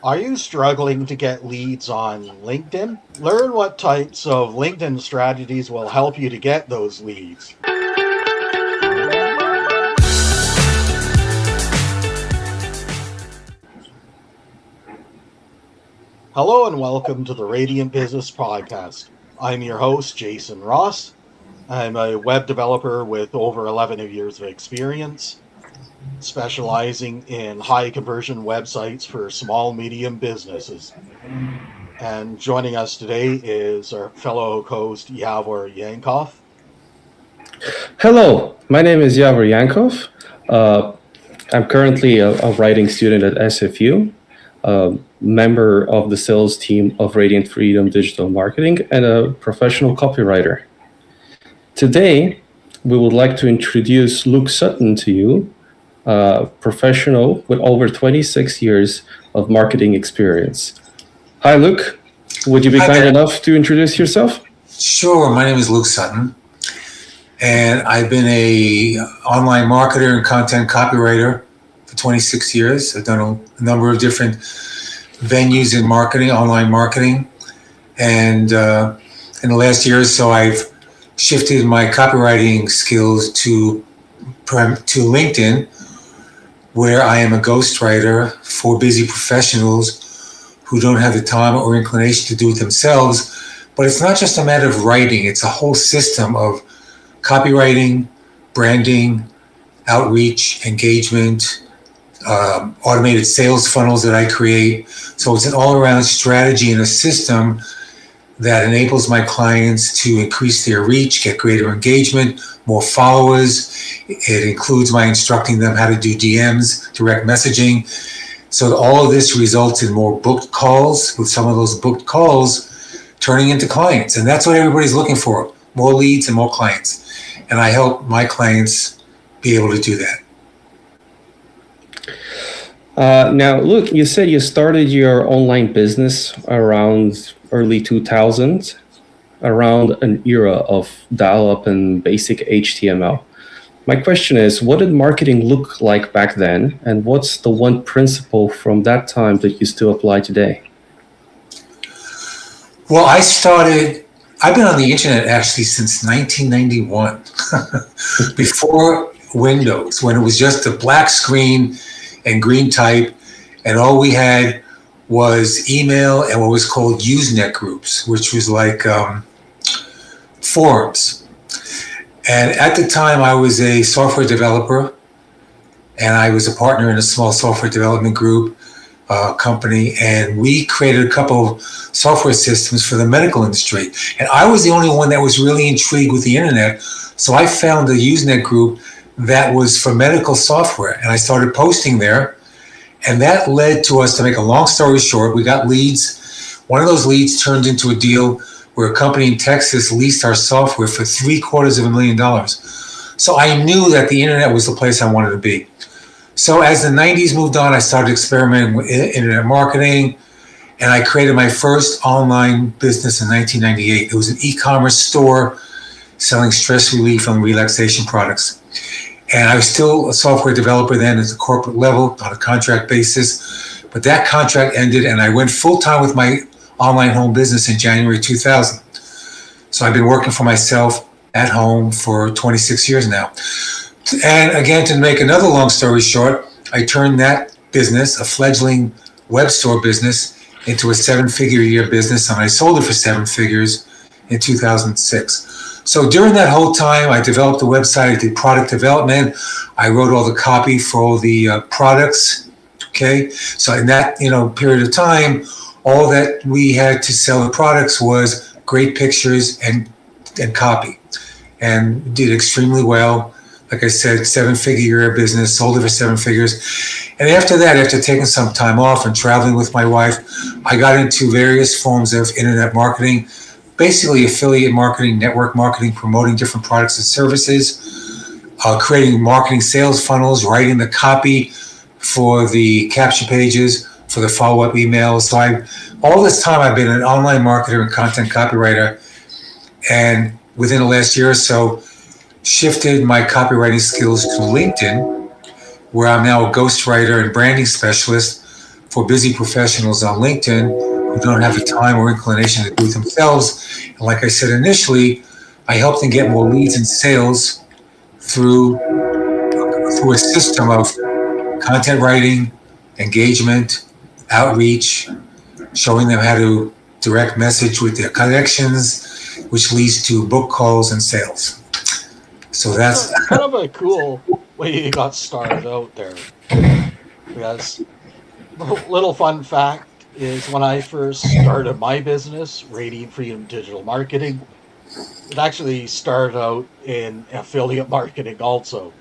Are you struggling to get leads on LinkedIn? Learn what types of LinkedIn strategies will help you to get those leads. Hello and welcome to the Radiant Business Podcast. I'm your host, Jason Ross. I'm a web developer with over 11 years of experience, specializing in high conversion websites for small, medium businesses. And joining us today is our fellow host, Yavor Yankov. Hello, my name is Yavor Yankov. I'm currently a writing student at SFU, a member of the sales team of Radiant Freedom Digital Marketing, and a professional copywriter. Today, we would like to introduce Luke Sutton to you, a professional with over 26 years of marketing experience. Hi, Luke. Would you be kind enough to introduce yourself? Sure. My name is Luke Sutton, and I've been a online marketer and content copywriter for 26 years. I've done a number of different venues in marketing, online marketing, and in the last year or so, I've shifted my copywriting skills to LinkedIn, where I am a ghostwriter for busy professionals who don't have the time or inclination to do it themselves. But it's not just a matter of writing, it's a whole system of copywriting, branding, outreach, engagement, automated sales funnels that I create. So it's an all-around strategy and a system that enables my clients to increase their reach, get greater engagement, more followers. It includes my instructing them how to do DMs, direct messaging. So all of this results in more booked calls, with some of those booked calls turning into clients. And that's what everybody's looking for, more leads and more clients. And I help my clients be able to do that. Now, Luke, you said you started your online business around early 2000s, around an era of dial-up and basic HTML. My question is, what did marketing look like back then? And what's the one principle from that time that you still apply today? Well, I've been on the internet actually since 1991, before Windows, when it was just a black screen and green type, and all we had was email and what was called Usenet groups, which was like forums. And at the time, I was a software developer, and I was a partner in a small software development group company, and we created a couple of software systems for the medical industry. And I was the only one that was really intrigued with the internet, so I found a Usenet group that was for medical software, and I started posting there. And that led to us, to make a long story short, we got leads. One of those leads turned into a deal where a company in Texas leased our software for $750,000. So I knew that the internet was the place I wanted to be. So as the 90s moved on, I started experimenting with internet marketing, and I created my first online business in 1998. It was an e-commerce store selling stress relief and relaxation products. And I was still a software developer then at the corporate level on a contract basis. But that contract ended, and I went full-time with my online home business in January 2000. So I've been working for myself at home for 26 years now. And again, to make another long story short, I turned that business, a fledgling web store business, into a 7-figure a year business, and I sold it for 7 figures in 2006. So during that whole time, I developed a website, I did product development, I wrote all the copy for all the products, okay? So in that period of time, all that we had to sell the products was great pictures and copy, and did extremely well. Like I said, 7-figure year business, sold it for 7 figures. And after that, after taking some time off and traveling with my wife, I got into various forms of internet marketing, basically affiliate marketing, network marketing, promoting different products and services, creating marketing sales funnels, writing the copy for the caption pages, for the follow-up emails. So all this time I've been an online marketer and content copywriter, and within the last year or so, shifted my copywriting skills to LinkedIn, where I'm now a ghostwriter and branding specialist for busy professionals on LinkedIn who don't have the time or inclination to do it themselves. And like I said initially, I help them get more leads and sales through a system of content writing, engagement, outreach, showing them how to direct message with their connections, which leads to book calls and sales. So that's kind of a cool way you got started out there. Because little fun fact is when I first started my business, Radiant Freedom Digital Marketing, it actually started out in affiliate marketing also.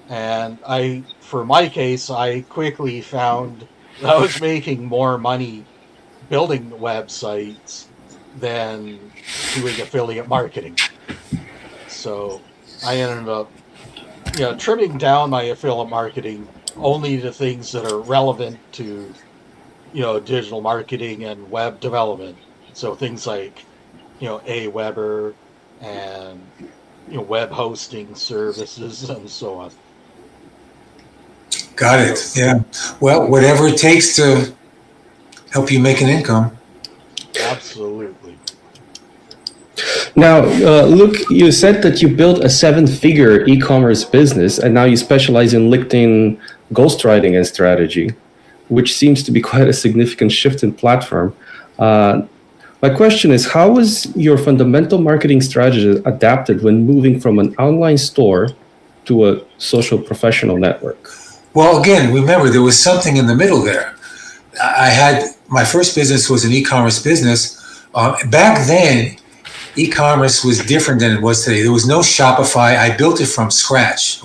And for my case, I quickly found that I was making more money building websites than doing affiliate marketing. So I ended up, trimming down my affiliate marketing only to things that are relevant to, digital marketing and web development. So things like, Aweber and, web hosting services and so on. Got it. Yeah. Well, whatever it takes to help you make an income. Absolutely. Now, Luke, you said that you built a 7-figure e-commerce business, and now you specialize in LinkedIn ghostwriting and strategy, which seems to be quite a significant shift in platform. My question is, how was your fundamental marketing strategy adapted when moving from an online store to a social professional network? Well, again, remember, there was something in the middle there. My first business was an e-commerce business. Back then, e-commerce was different than it was today. There was no Shopify. I built it from scratch.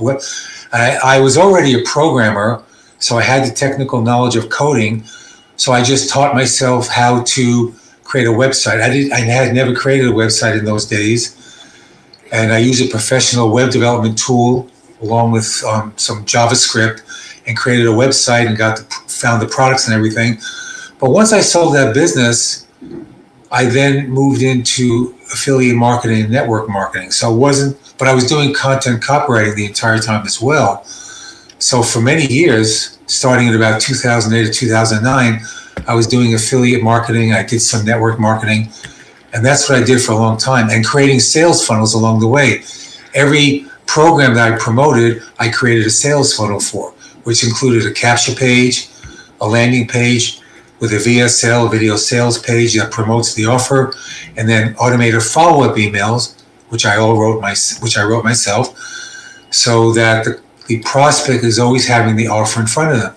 I was already a programmer, so I had the technical knowledge of coding. So I just taught myself how to create a website. I had never created a website in those days. And I used a professional web development tool along with some JavaScript and created a website and found the products and everything. But once I sold that business, I then moved into affiliate marketing and network marketing. But I was doing content copywriting the entire time as well. So for many years, starting at about 2008 to 2009, I was doing affiliate marketing. I did some network marketing, and that's what I did for a long time, and creating sales funnels along the way. Every program that I promoted, I created a sales funnel for, which included a capture page, a landing page with a VSL, video sales page that promotes the offer, and then automated follow-up emails, which I wrote myself, so that the prospect is always having the offer in front of them.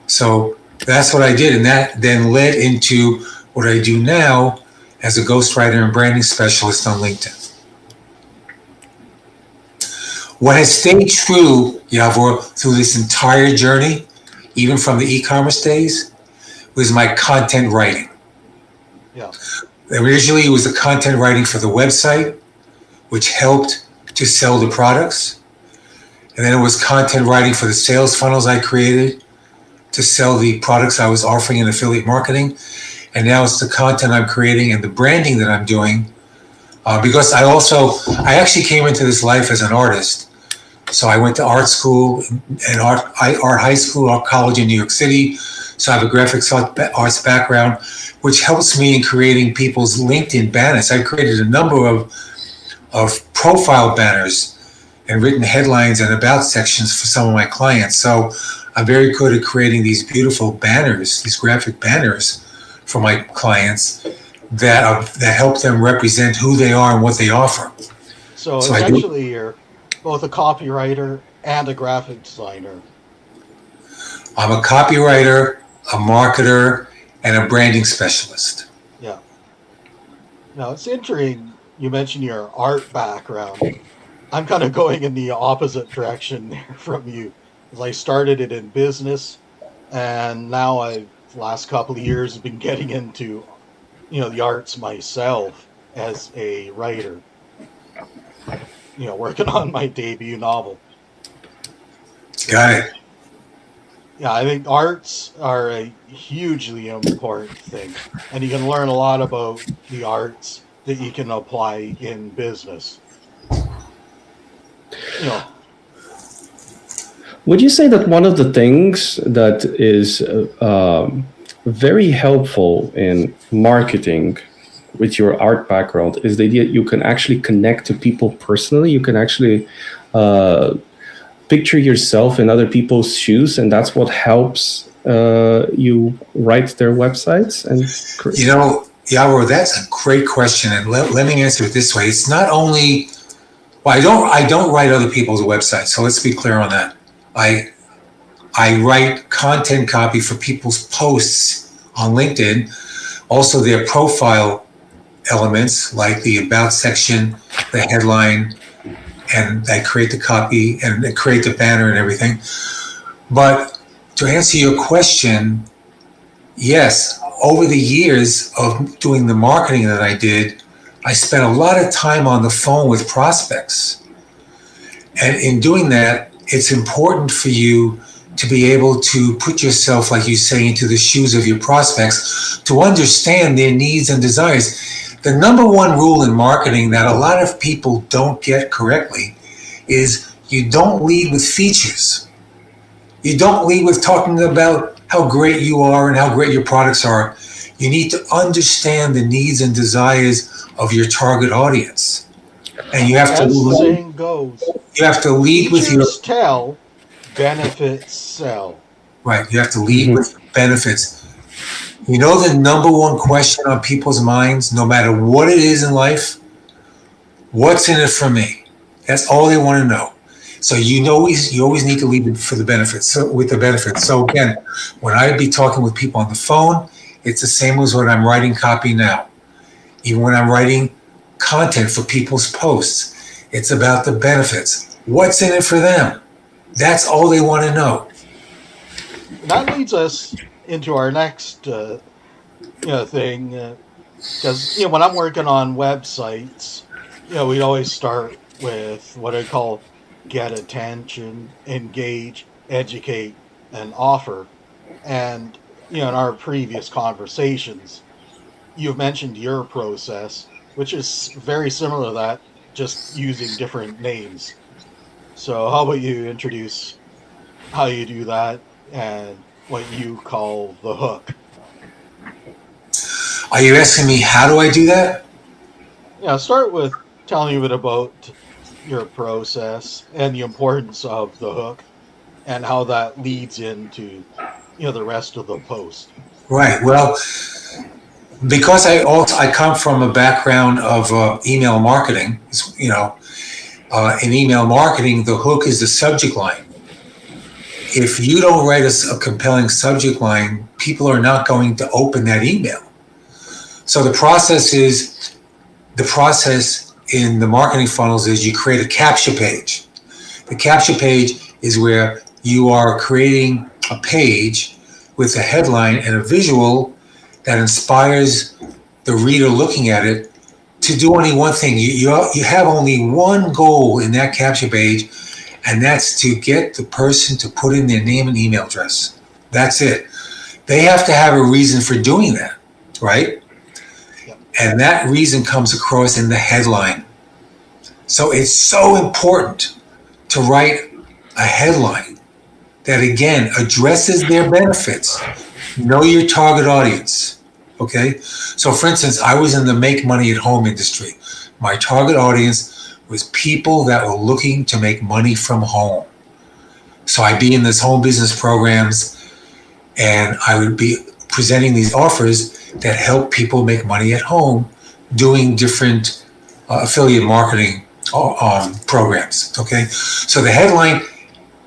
So that's what I did, and that then led into what I do now as a ghostwriter and branding specialist on LinkedIn. What has stayed true, Yavor, through this entire journey, even from the e-commerce days, was my content writing. Yeah. Originally, it was the content writing for the website, which helped to sell the products. And then it was content writing for the sales funnels I created to sell the products I was offering in affiliate marketing. And now it's the content I'm creating and the branding that I'm doing. Because I actually came into this life as an artist. So I went to art school and art high school, art college in New York City. So I have a graphics arts background, which helps me in creating people's LinkedIn banners. I created a number of profile banners and written headlines and about sections for some of my clients. So I'm very good at creating these beautiful banners, these graphic banners for my clients that help them represent who they are and what they offer. So essentially, you're both a copywriter and a graphic designer. I'm a copywriter, a marketer, and a branding specialist. Yeah. Now, it's interesting you mentioned your art background. I'm kind of going in the opposite direction there from you. Because I started it in business, and now the last couple of years have been getting into, the arts myself as a writer. Working on my debut novel. Got it. Yeah, I think arts are a hugely important thing, and you can learn a lot about the arts that you can apply in business. Would you say that one of the things that is very helpful in marketing with your art background is the idea you can actually connect to people personally? You can actually picture yourself in other people's shoes, and that's what helps you write their websites. And Yaro, that's a great question, and let me answer it this way. It's not only, well, I don't write other people's websites, so let's be clear on that. I write content copy for people's posts on LinkedIn, also their profile elements like the about section, the headline, and I create the copy and I create the banner and everything. But to answer your question, yes, over the years of doing the marketing that I did, I spent a lot of time on the phone with prospects. And in doing that, it's important for you to be able to put yourself, like you say, into the shoes of your prospects to understand their needs and desires. The number one rule in marketing that a lot of people don't get correctly is you don't lead with features. You don't lead with talking about how great you are and how great your products are. You need to understand the needs and desires of your target audience. And you have As the saying goes, you have to lead with your features tell, benefits sell. right. You have to lead with benefits. You know the number one question on people's minds, no matter what it is in life, what's in it for me? That's all they want to know. So you always need to lead for the benefits. So with the benefits. So again, when I be talking with people on the phone, it's the same as when I'm writing copy now. Even when I'm writing content for people's posts, it's about the benefits. What's in it for them? That's all they want to know. That leads us into our next thing, because when I'm working on websites, we always start with what I call get attention, engage, educate, and offer. And in our previous conversations, you've mentioned your process, which is very similar to that, just using different names. So how about you introduce how you do that and what you call the hook? Are you asking me how do I do that? Yeah, start with telling you a bit about your process and the importance of the hook and how that leads into the rest of the post. Right. Well, because I come from a background of email marketing, in email marketing, the hook is the subject line. If you don't write a compelling subject line, people are not going to open that email. So the process in the marketing funnels is you create a capture page. The capture page is where you are creating a page with a headline and a visual that inspires the reader looking at it to do only one thing. You have only one goal in that capture page, and that's to get the person to put in their name and email address. That's it. They have to have a reason for doing that, right? And that reason comes across in the headline. So it's so important to write a headline that, again, addresses their benefits. Know your target audience, okay? So, for instance, I was in the make money at home industry. My target audience was people that were looking to make money from home. So I'd be in this home business programs, and I would be presenting these offers that help people make money at home doing different affiliate marketing programs, okay? So the headline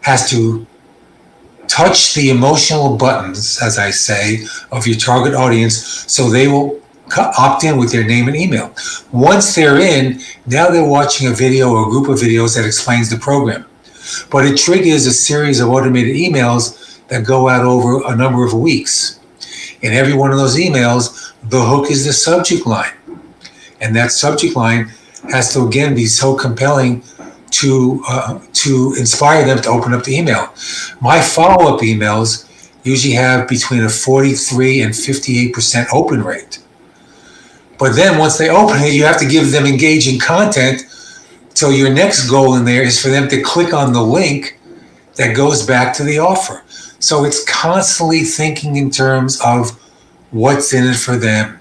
has to touch the emotional buttons, as I say, of your target audience so they will opt in with their name and email. Once they're in, now they're watching a video or a group of videos that explains the program. But it triggers a series of automated emails that go out over a number of weeks. In every one of those emails, the hook is the subject line. And that subject line has to, again, be so compelling to inspire them to open up the email. My follow-up emails usually have between a 43 and 58% open rate. But then once they open it, you have to give them engaging content. So your next goal in there is for them to click on the link that goes back to the offer. So it's constantly thinking in terms of what's in it for them,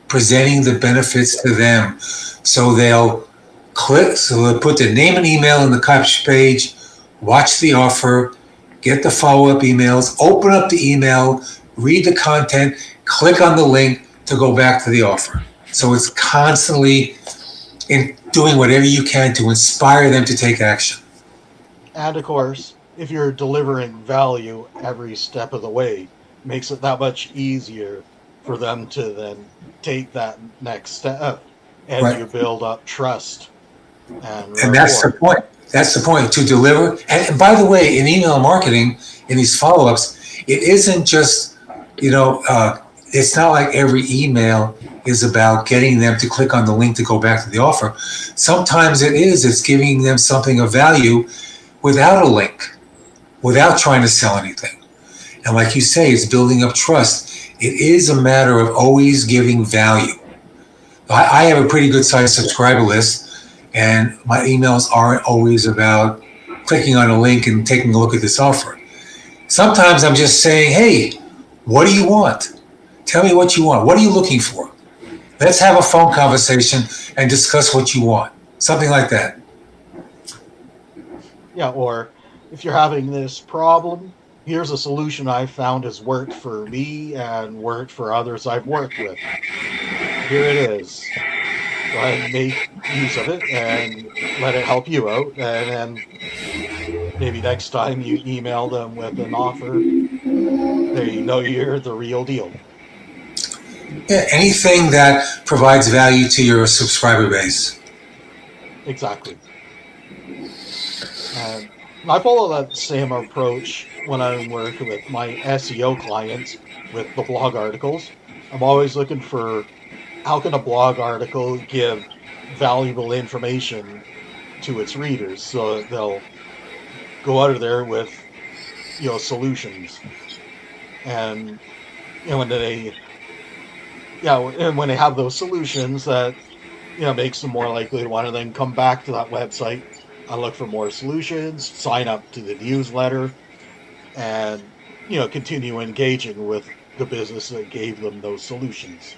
presenting the benefits to them. So they'll click, so they'll put their name and email in the caption page, watch the offer, get the follow-up emails, open up the email, read the content, click on the link to go back to the offer. So it's constantly in doing whatever you can to inspire them to take action. And of course, if you're delivering value every step of the way, makes it that much easier for them to then take that next step as Right. you build up trust and And that's the point. That's the point, to deliver. And by the way, in email marketing, in these follow-ups, it isn't just, it's not like every email is about getting them to click on the link to go back to the offer. Sometimes it's giving them something of value without a link, without trying to sell anything. And like you say, it's building up trust. It is a matter of always giving value. I have a pretty good sized subscriber list, and my emails aren't always about clicking on a link and taking a look at this offer. Sometimes I'm just saying, hey, what do you want? Tell me what you want. What are you looking for? Let's have a phone conversation and discuss what you want. Something like that. Yeah, or if you're having this problem, here's a solution I found has worked for me and worked for others I've worked with. Here it is. Go ahead and make use of it and let it help you out. And then maybe next time you email them with an offer, they know you're the real deal. Yeah, anything that provides value to your subscriber base. Exactly. And I follow that same approach when I'm working with my SEO clients with the blog articles. I'm always looking for how can a blog article give valuable information to its readers so that they'll go out of there with solutions. And when they have those solutions, that makes them more likely to want to then come back to that website and look for more solutions, sign up to the newsletter, and continue engaging with the business that gave them those solutions.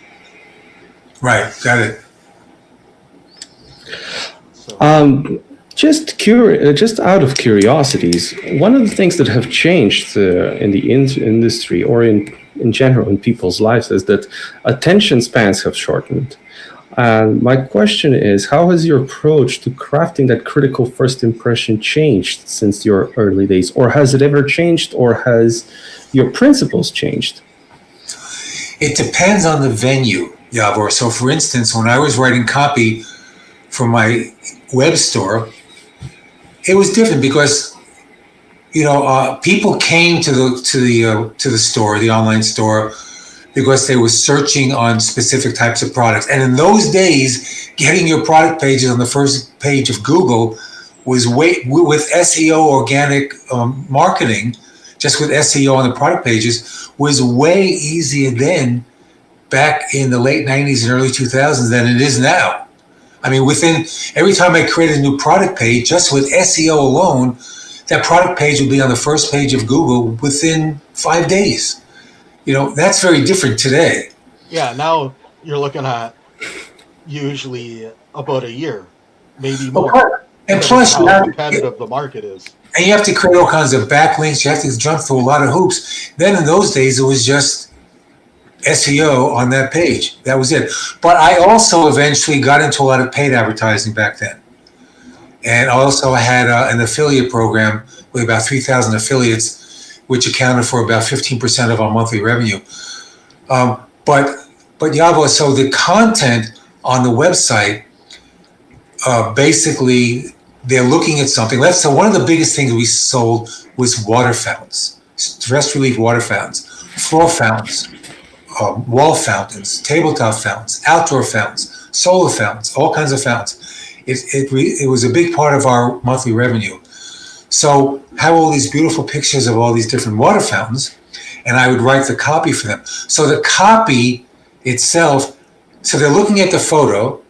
Right, got it. So, just out of curiosities, one of the things that have changed in the industry or in general in people's lives is that attention spans have shortened. And my question is, how has your approach to crafting that critical first impression changed since your early days? Or has it ever changed, or has your principles changed? It depends on the venue, Yavor. So for instance, when I was writing copy for my web store, it was different because people came to the store, the online store, because they were searching on specific types of products. And in those days, getting your product pages on the first page of Google was with SEO organic marketing, just with SEO on the product pages, was way easier then, back in the late 90s and early 2000s, than it is now. I mean, every time I created a new product page, just with SEO alone, that product page would be on the first page of Google within 5 days. That's very different today. Yeah, now you're looking at usually about a year, maybe more. And plus, how competitive the market is. And you have to create all kinds of backlinks. You have to jump through a lot of hoops. Then in those days, it was just SEO on that page. That was it. But I also eventually got into a lot of paid advertising back then. And I also had an affiliate program with about 3,000 affiliates, which accounted for about 15% of our monthly revenue. But Yavo, so the content on the website, basically, they're looking at something. So one of the biggest things we sold was water fountains, stress relief water fountains, floor fountains, wall fountains, tabletop fountains, outdoor fountains, solar fountains, all kinds of fountains. It was a big part of our monthly revenue. So have all these beautiful pictures of all these different water fountains, and I would write the copy for them. So the copy itself, so they're looking at the photo.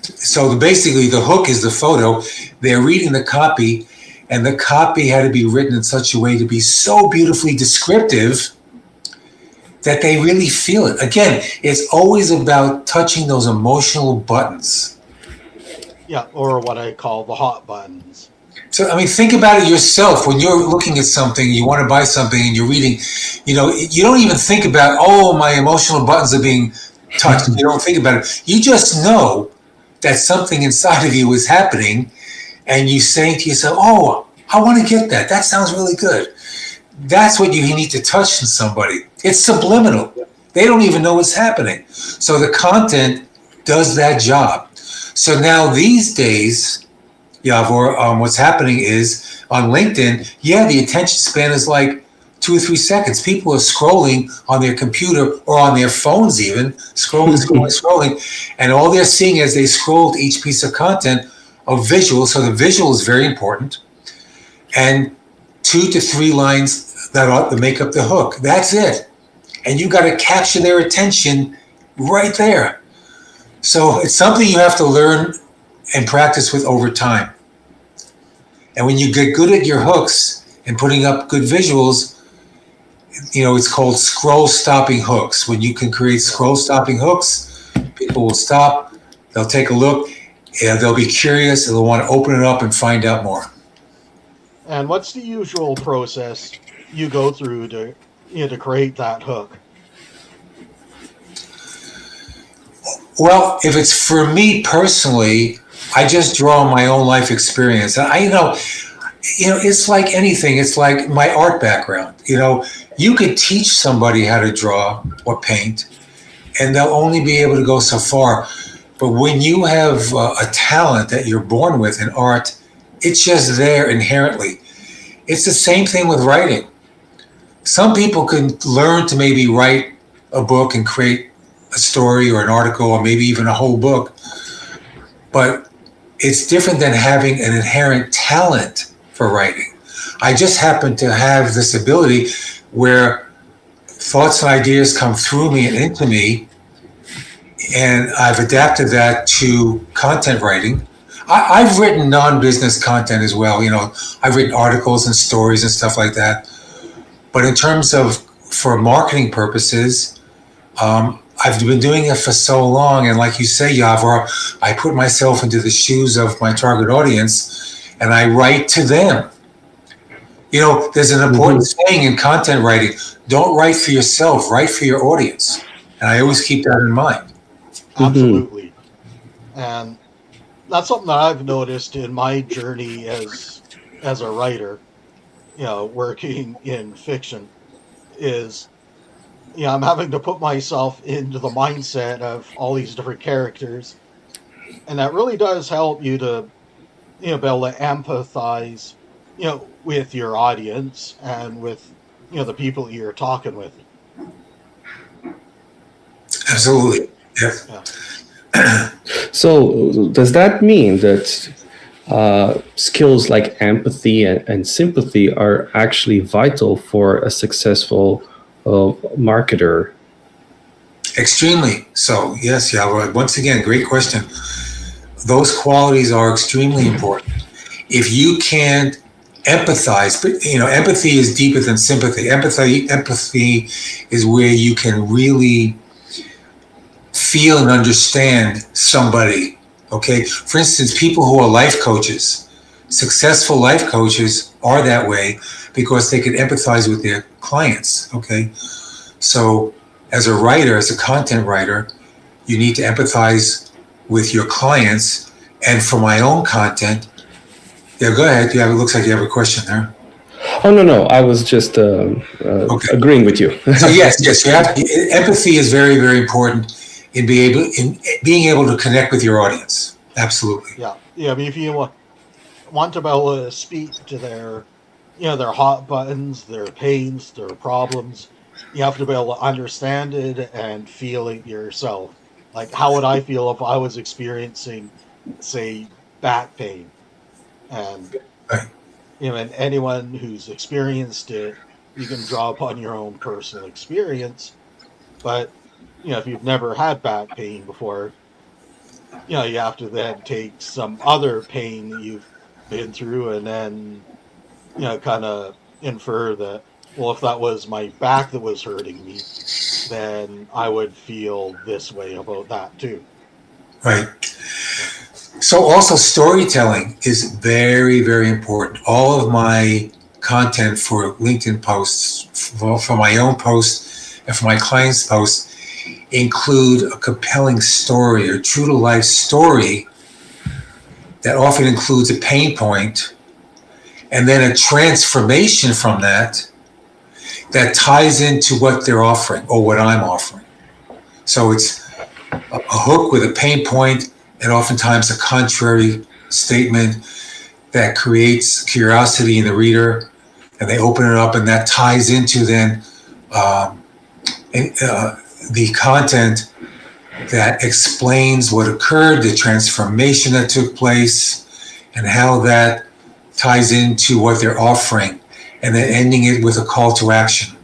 So basically the hook is the photo. They're reading the copy, And the copy had to be written in such a way to be so beautifully descriptive that they really feel it. Again, it's always about touching those emotional buttons. Yeah, or what I call the hot buttons. So, I mean, think about it yourself. When you're looking at something, you want to buy something and you're reading, you don't even think about, oh, my emotional buttons are being touched. You don't think about it. You just know that something inside of you is happening, and you say to yourself, oh, I want to get that. That sounds really good. That's what you need to touch in somebody. It's subliminal. They don't even know what's happening. So the content does that job. So now these days, Yavor, what's happening is on LinkedIn, the attention span is like 2 or 3 seconds. People are scrolling on their computer or on their phones even, scrolling. And all they're seeing as they scroll to each piece of content are visuals. So the visual is very important. And 2 to 3 lines that ought to make up the hook. That's it. And you got to capture their attention right there. So it's something you have to learn and practice with over time. And when you get good at your hooks and putting up good visuals, it's called scroll stopping hooks. When you can create scroll stopping hooks, people will stop, they'll take a look, and they'll be curious, and they'll want to open it up and find out more. And what's the usual process you go through to create that hook? Well, if it's for me personally, I just draw on my own life experience. It's like anything. It's like my art background. You could teach somebody how to draw or paint, and they'll only be able to go so far. But when you have a talent that you're born with in art, it's just there inherently. It's the same thing with writing. Some people can learn to maybe write a book and create a story or an article or maybe even a whole book. But it's different than having an inherent talent for writing. I just happen to have this ability where thoughts and ideas come through me and into me, and I've adapted that to content writing. I've written non-business content as well. I've written articles and stories and stuff like that. But in terms of for marketing purposes, I've been doing it for so long. And like you say, Yavor, I put myself into the shoes of my target audience and I write to them. There's an important saying in content writing: don't write for yourself, write for your audience. And I always keep that in mind. Absolutely. And that's something that I've noticed in my journey as a writer, working in fiction, is I'm having to put myself into the mindset of all these different characters, and that really does help you to be able to empathize with your audience and with the people you're talking with. Absolutely. Yeah. So does that mean that skills like empathy and sympathy are actually vital for a successful marketer? Extremely so. Yes, Yavor. Once again, great question. Those qualities are extremely important. If you can't empathize, but empathy is deeper than sympathy. Empathy is where you can really feel and understand somebody. Okay. For instance, people who are life coaches, successful life coaches are that way because they can empathize with their clients. Okay. So as a writer, as a content writer, you need to empathize with your clients. And for my own content, go ahead. It looks like you have a question there. Oh, no. I was just agreeing with you. So yes. Empathy is very, very important in being able to connect with your audience. Absolutely. Yeah. I mean, if you want to be able to speak to their hot buttons, their pains, their problems, you have to be able to understand it and feel it yourself. Like, how would I feel if I was experiencing, say, back pain? And right. And anyone who's experienced it, you can draw upon your own personal experience. But if you've never had back pain before, you have to then take some other pain that you've been through, and then, kind of infer that, well, if that was my back that was hurting me, then I would feel this way about that too. Right. Yeah. So also storytelling is very, very important. All of my content for LinkedIn posts, for my own posts and for my clients' posts, include a compelling story or true to life story that often includes a pain point and then a transformation from that ties into what they're offering or what I'm offering. So it's a hook with a pain point and oftentimes a contrary statement that creates curiosity in the reader, and they open it up, and that ties into then the content that explains what occurred, the transformation that took place, and how that ties into what they're offering, and then ending it with a call to action.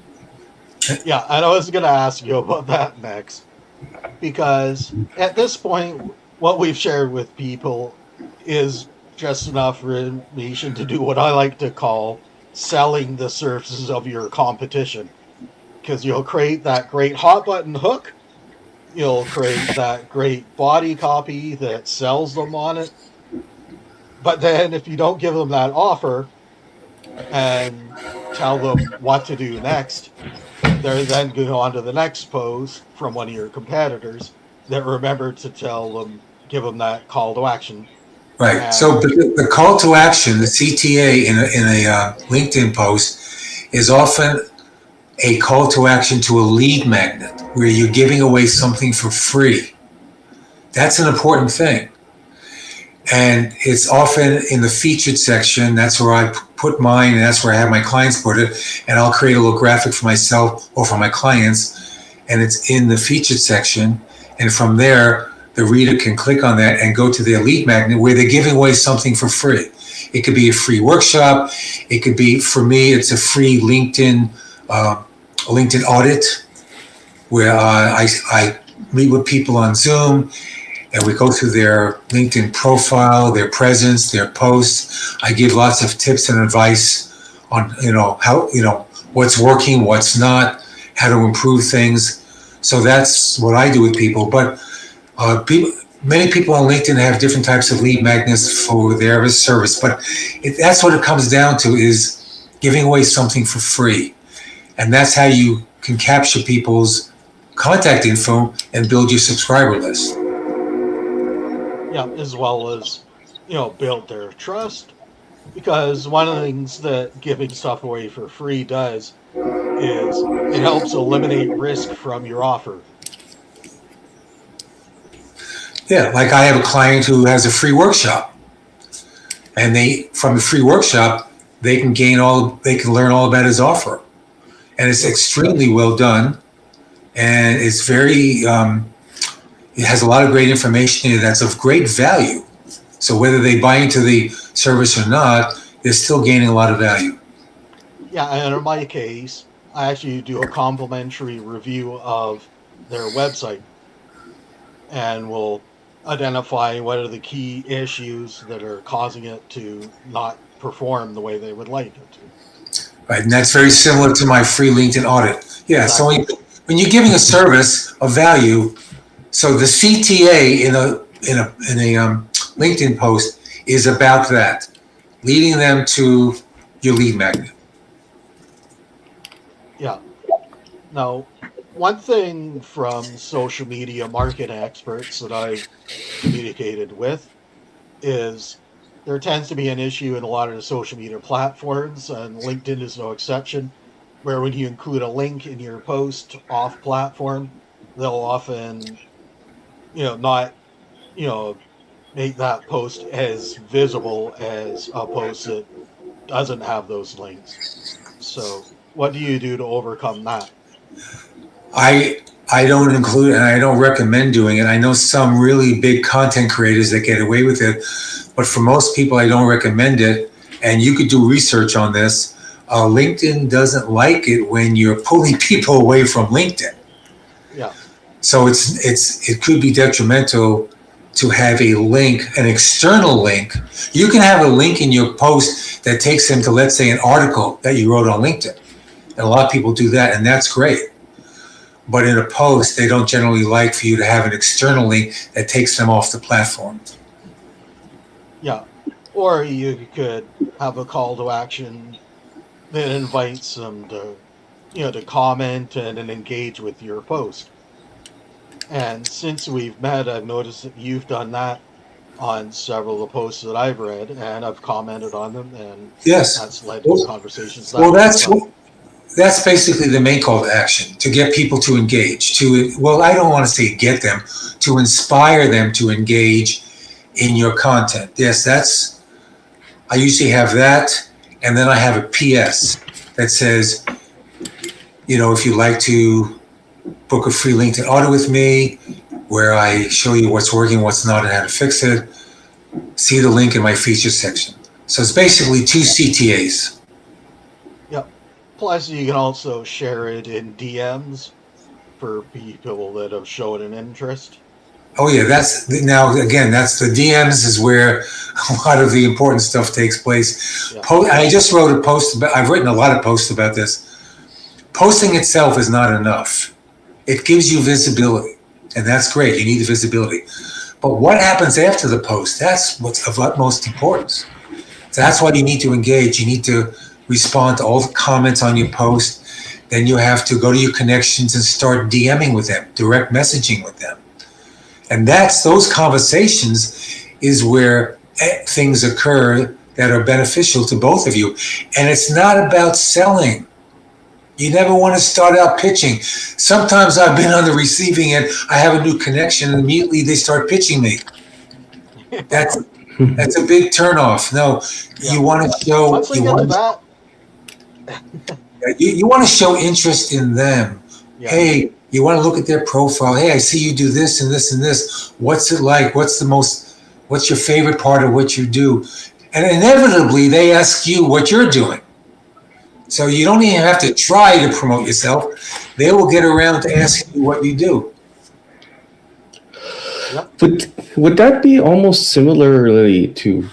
Yeah, and I was going to ask you about that next, because at this point, what we've shared with people is just enough information to do what I like to call selling the services of your competition. Because you'll create that great hot button hook, you'll create that great body copy that sells them on it. But then if you don't give them that offer and tell them what to do next, they're then going on to the next post from one of your competitors that remember to give them that call to action. Right. And so the call to action, the CTA in a LinkedIn post, is often a call to action to a lead magnet where you're giving away something for free. That's an important thing. And it's often in the featured section. That's where I put mine, and that's where I have my clients put it. And I'll create a little graphic for myself or for my clients, and it's in the featured section. And from there, the reader can click on that and go to their lead magnet where they're giving away something for free. It could be a free workshop. It could be, for me, it's a free LinkedIn audit where I meet with people on Zoom, and we go through their LinkedIn profile, their presence, their posts. I give lots of tips and advice on, how, what's working, what's not, how to improve things. So that's what I do with people. But many people on LinkedIn have different types of lead magnets for their service. But that's what it comes down to, is giving away something for free. And that's how you can capture people's contact info and build your subscriber list. yeah, as well as, build their trust. Because one of the things that giving stuff away for free does is it helps eliminate risk from your offer. Yeah, like I have a client who has a free workshop, and from the free workshop, they can learn all about his offer. And it's extremely well done, and it's very, it has a lot of great information in it that's of great value. So whether they buy into the service or not, they're still gaining a lot of value. Yeah, and in my case, I actually do a complimentary review of their website, and will identify what are the key issues that are causing it to not perform the way they would like it to. Right, and that's very similar to my free LinkedIn audit. Yeah, Exactly. so when you're giving a service of value, so the CTA in a LinkedIn post is about that, leading them to your lead magnet. Yeah. Now, one thing from social media market experts that I've communicated with is there tends to be an issue in a lot of the social media platforms, and LinkedIn is no exception, where when you include a link in your post off platform, they'll often, not, make that post as visible as a post that doesn't have those links. So, what do you do to overcome that? I don't include, and I don't recommend doing it. I know some really big content creators that get away with it, but for most people, I don't recommend it. And you could do research on this. LinkedIn doesn't like it when you're pulling people away from LinkedIn. Yeah. So it could be detrimental to have a link, an external link. You can have a link in your post that takes them to, let's say, an article that you wrote on LinkedIn. And a lot of people do that, and that's great. But in a post, they don't generally like for you to have an external link that takes them off the platform. Yeah. Or you could have a call to action that invites them to, to comment and engage with your post. And since we've met, I've noticed that you've done that on several of the posts that I've read, and I've commented on them, and Yes. that's led to conversations. Well, that's basically the main call to action, to get people to engage, I don't want to say get them, to inspire them to engage in your content. Yes, I usually have that, and then I have a PS that says, if you'd like to book a free LinkedIn audit with me, where I show you what's working, what's not, and how to fix it, see the link in my features section. So it's basically 2 CTAs. Yep. Plus, you can also share it in DMs for people that have shown an interest. Oh yeah, that's the DMs is where a lot of the important stuff takes place. Yeah. I just wrote a post I've written a lot of posts about this. Posting itself is not enough. It gives you visibility, and that's great. You need the visibility. But what happens after the post? That's what's of utmost importance. So that's why you need to engage. You need to respond to all the comments on your post. Then you have to go to your connections and start DMing with them, direct messaging with them. And those conversations is where things occur that are beneficial to both of you. And it's not about selling. You never want to start out pitching. Sometimes I've been on the receiving end. I have a new connection, and immediately they start pitching me. That's a big turnoff. No, yeah. You want to show. You want to show interest in them. Yeah. Hey, you want to look at their profile. Hey, I see you do this and this and this. What's it like? What's your favorite part of what you do? And inevitably, they ask you what you're doing. So you don't even have to try to promote yourself. They will get around to asking you what you do. Would that be almost similarly to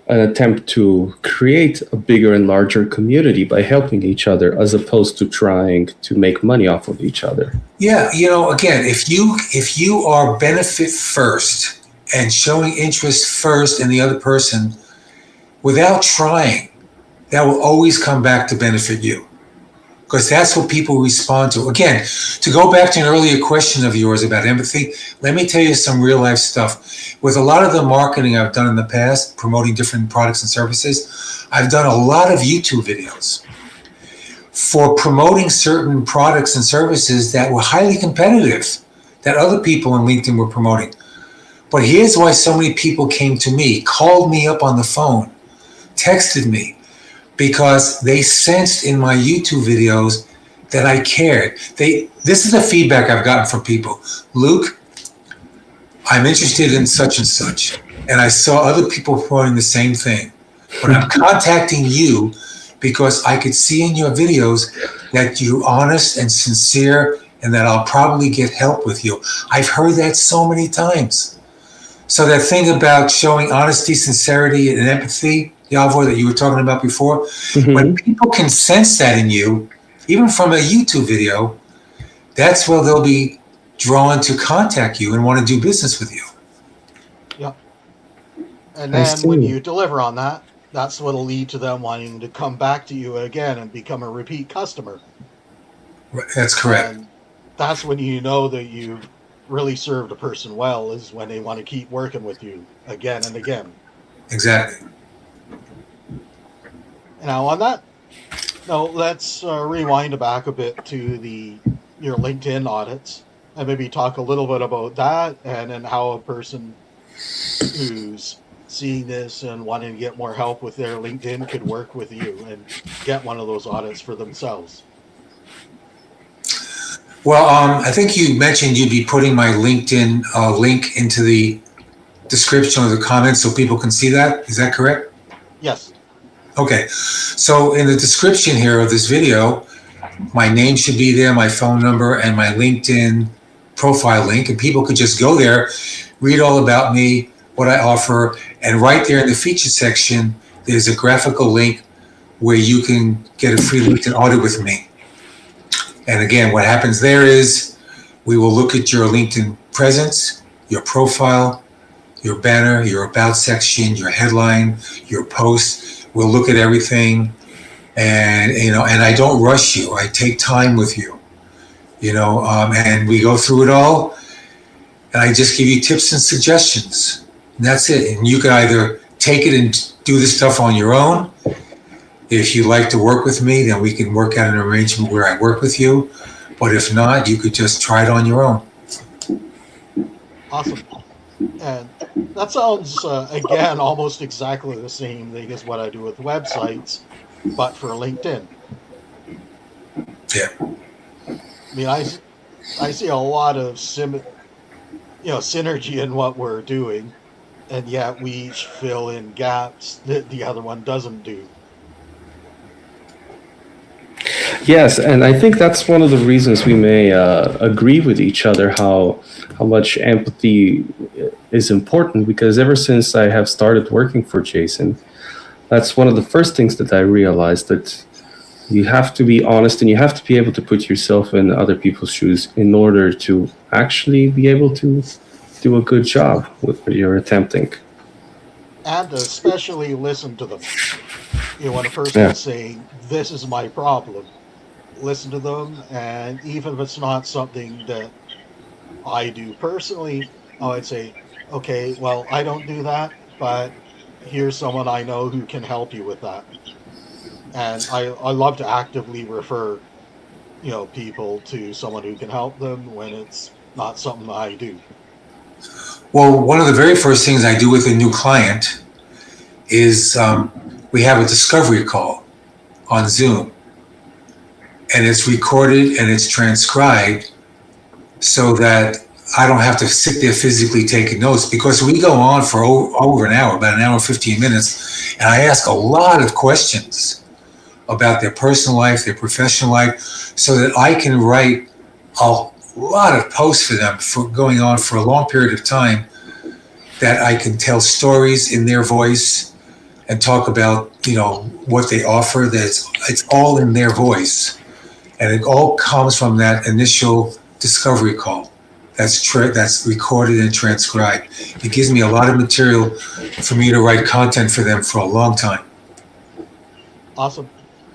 an attempt to create a bigger and larger community by helping each other, as opposed to trying to make money off of each other? Yeah, again, if you are benefit first and showing interest first in the other person without trying, that will always come back to benefit you, because that's what people respond to. Again, to go back to an earlier question of yours about empathy, let me tell you some real life stuff. With a lot of the marketing I've done in the past, promoting different products and services, I've done a lot of YouTube videos for promoting certain products and services that were highly competitive, that other people on LinkedIn were promoting. But here's why so many people came to me, called me up on the phone, texted me, because they sensed in my YouTube videos that I cared. This is the feedback I've gotten from people. Luke, I'm interested in such and such, and I saw other people promoting the same thing. But I'm contacting you because I could see in your videos that you're honest and sincere, and that I'll probably get help with you. I've heard that so many times. So that thing about showing honesty, sincerity, and empathy, Yavor, that you were talking about before, when people can sense that in you, even from a YouTube video, that's where they'll be drawn to contact you and want to do business with you. Yeah. And then when you deliver on that, that's what'll lead to them wanting to come back to you again and become a repeat customer. That's correct. And that's when you know that you've really served a person well, is when they want to keep working with you again and again. Exactly. Now on that, let's rewind back a bit to your LinkedIn audits, and maybe talk a little bit about that, and then how a person who's seeing this and wanting to get more help with their LinkedIn could work with you and get one of those audits for themselves. Well, I think you mentioned you'd be putting my LinkedIn link into the description or the comments so people can see that. Is that correct? Yes. Okay. So in the description here of this video, my name should be there, my phone number, and my LinkedIn profile link, and people could just go there, read all about me, what I offer, and right there in the feature section, there's a graphical link where you can get a free LinkedIn audit with me. And again, what happens there is we will look at your LinkedIn presence, your profile, your banner, your about section, your headline, your post. We'll look at everything, and and I don't rush you. I take time with you, and we go through it all, and I just give you tips and suggestions, and that's it. And you can either take it and do the stuff on your own. If you like to work with me, then we can work out an arrangement where I work with you. But if not, you could just try it on your own. Awesome. And that sounds, again, almost exactly the same thing as what I do with websites, but for LinkedIn. Yeah. I mean, I see a lot of synergy in what we're doing, and yet we each fill in gaps that the other one doesn't do. Yes, and I think that's one of the reasons we may agree with each other, how much empathy is important, because ever since I have started working for Jason, that's one of the first things that I realized, that you have to be honest and you have to be able to put yourself in other people's shoes in order to actually be able to do a good job with what you're attempting. And especially listen to them. When a person is saying, this is my problem, listen to them, and even if it's not something that I do personally, I'd say, okay, well, I don't do that, but here's someone I know who can help you with that. And I love to actively refer, people to someone who can help them when it's not something I do. Well, one of the very first things I do with a new client is we have a discovery call on Zoom, and it's recorded and it's transcribed so that I don't have to sit there physically taking notes, because we go on for over an hour, about an hour and 15 minutes, and I ask a lot of questions about their personal life, their professional life, so that I can write a lot of posts for them for going on for a long period of time, that I can tell stories in their voice and talk about, what they offer, that it's all in their voice. And it all comes from that initial discovery call that's recorded and transcribed. It gives me a lot of material for me to write content for them for a long time. Awesome.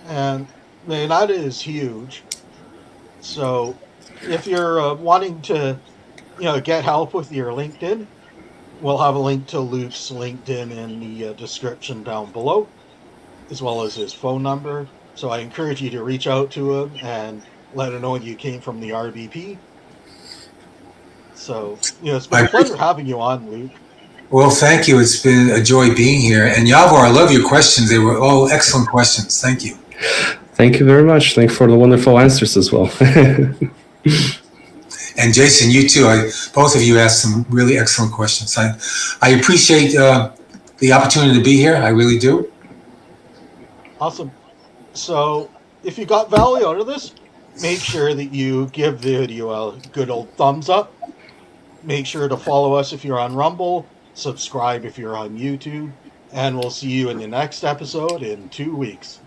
And that is huge. So if you're wanting to, get help with your LinkedIn, we'll have a link to Luke's LinkedIn in the description down below, as well as his phone number. So I encourage you to reach out to him and let him know you came from the RBP. So, it's been a pleasure having you on, Luke. Well, thank you. It's been a joy being here. And Yavor, I love your questions. They were all excellent questions. Thank you. Thank you very much. Thanks for the wonderful answers as well. And Jason, you too. Both of you asked some really excellent questions. I appreciate the opportunity to be here. I really do. Awesome. So if you got value out of this, make sure that you give the video a good old thumbs up. Make sure to follow us if you're on Rumble, subscribe if you're on YouTube, and we'll see you in the next episode in 2 weeks.